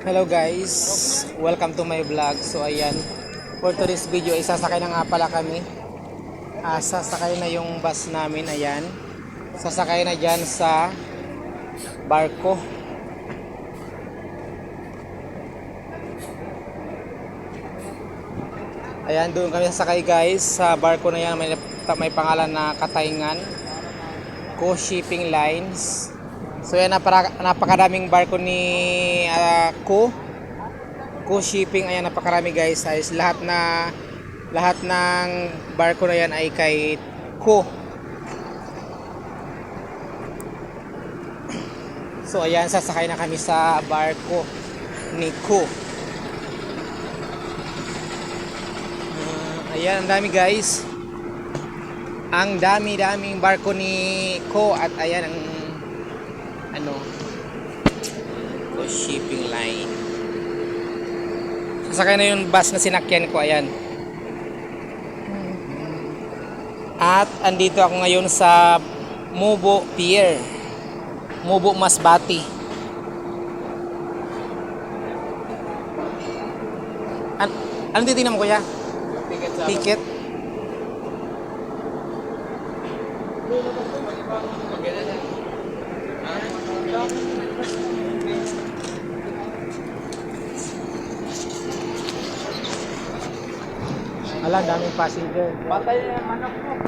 Hello guys, welcome to my vlog. So ayan, for today's video ay sasakay na nga pala kami. Sasakay na yung bus namin, ayan. Sasakay na dyan sa barko. Ayan, doon kami sasakay guys sa barko na yan. May pangalan na Katayngan Co Shipping Lines. So yan, napakadaming barko ni Co Shipping. Ayan, napakarami guys. Ayos, lahat ng barko na yan ay kay Co. So ayan, sasakay na kami sa barko ni Co. Ayan, ang dami guys. Ang daming barko ni Co. At ayan ang Co Shipping Line. Sasakay na yung bus na sinakyan ko, ayan. At andito ako ngayon sa Mubo Pier, Mubo Masbati. Anong titignan mo kuya? Ticket. Ala, daming passenger. Patay na yung manok mo.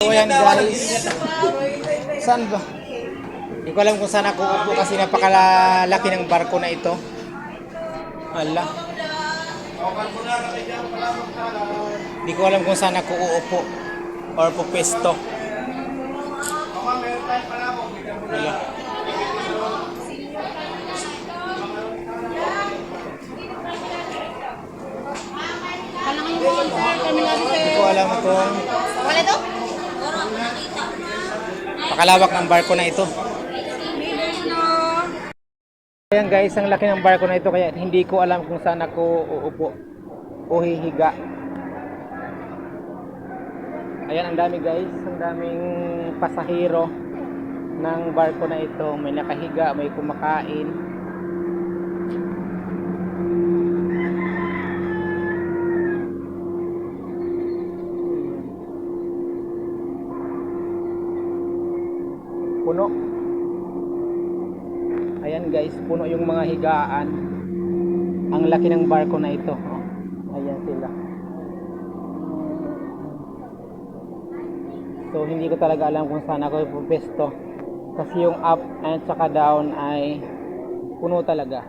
So yan guys, saan ba? Hindi ko alam kung saan ako upo kasi napakalaki ng barko na ito. Ala, hindi ko alam kung saan ako uupo or pupesto. Ala, hindi ko alam kung pakalawak ng barko na ito. Ayan guys, ang laki ng barko na ito kaya hindi ko alam kung saan ako uupo o hihiga. Ayan, ang dami guys, ang daming pasahero ng barko na ito. May nakahiga, may kumakain. Puno. Ayan guys, puno yung mga higaan. Ang laki ng barko na ito. Ayan sila. So hindi ko talaga alam kung saan ako ipupesto. Kasi yung up and saka down ay puno talaga.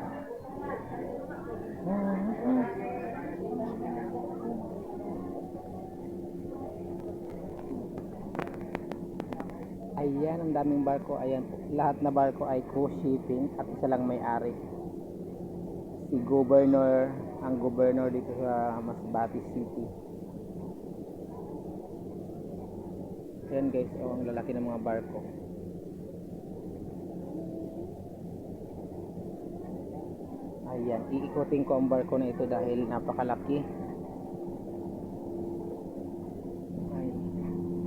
Ayan, ang daming barko. Ayan, lahat na barko ay Co Shipping at isa lang may-ari. Si Governor, ang governor dito sa Masbate City. Ayan guys, ang lalaki ng mga barko. Ayan, iikotin ko ang barko na ito dahil napakalaki. Ayan.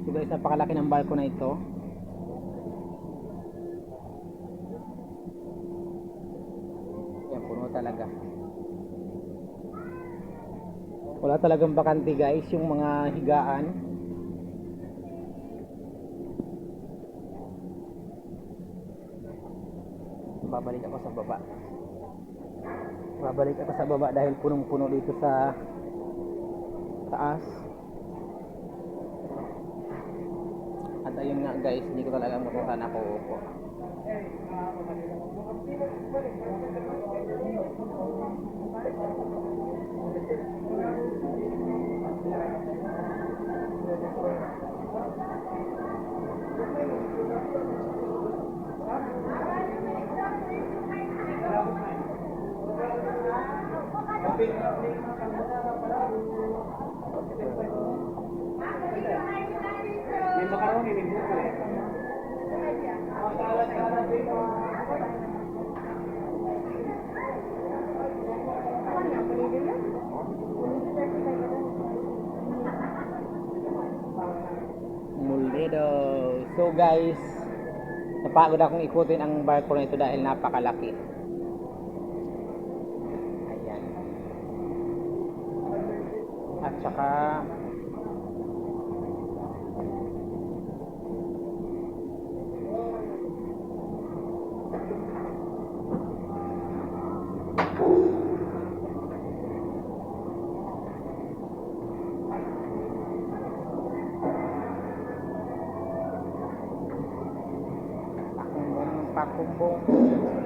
So guys, napakalaki ng barko na ito. Ayan, puno talaga. Wala talagang bakante guys, yung mga higaan. Babalik ako sa baba. Babalik ako sa baba dahil punong-puno dito sa taas. At ayun nga guys, hindi ko talaga alam kung saan ako upo. May makaroni ni buko. Hello. So guys, napagod akong ikutin ang barko na ito dahil napakalaki. Ayan. At saka pakumbong.